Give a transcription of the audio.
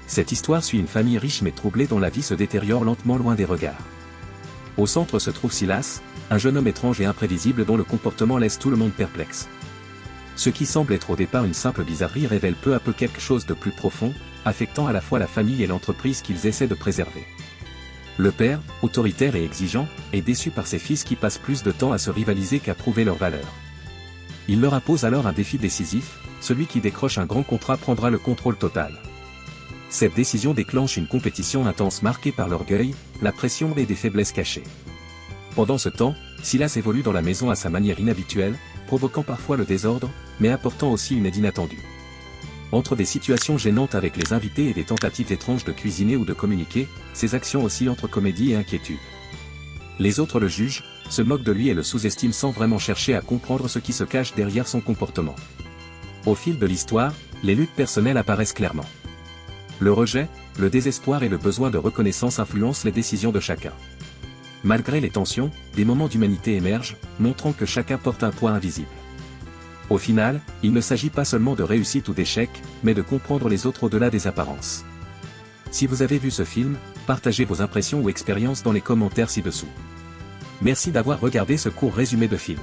Cette histoire suit une famille riche mais troublée dont la vie se détériore lentement loin des regards. Au centre se trouve Silas, un jeune homme étrange et imprévisible dont le comportement laisse tout le monde perplexe. Ce qui semble être au départ une simple bizarrerie révèle peu à peu quelque chose de plus profond, affectant à la fois la famille et l'entreprise qu'ils essaient de préserver. Le père, autoritaire et exigeant, est déçu par ses fils qui passent plus de temps à se rivaliser qu'à prouver leurs valeurs. Il leur impose alors un défi décisif, celui qui décroche un grand contrat prendra le contrôle total. Cette décision déclenche une compétition intense marquée par l'orgueil, la pression et des faiblesses cachées. Pendant ce temps, Silas évolue dans la maison à sa manière inhabituelle, provoquant parfois le désordre, mais apportant aussi une aide inattendue. Entre des situations gênantes avec les invités et des tentatives étranges de cuisiner ou de communiquer, ses actions oscillent entre comédie et inquiétude. Les autres le jugent, se moquent de lui et le sous-estiment sans vraiment chercher à comprendre ce qui se cache derrière son comportement. Au fil de l'histoire, les luttes personnelles apparaissent clairement. Le rejet, le désespoir et le besoin de reconnaissance influencent les décisions de chacun. Malgré les tensions, des moments d'humanité émergent, montrant que chacun porte un poids invisible. Au final, il ne s'agit pas seulement de réussite ou d'échec, mais de comprendre les autres au-delà des apparences. Si vous avez vu ce film, partagez vos impressions ou expériences dans les commentaires ci-dessous. Merci d'avoir regardé ce court résumé de film.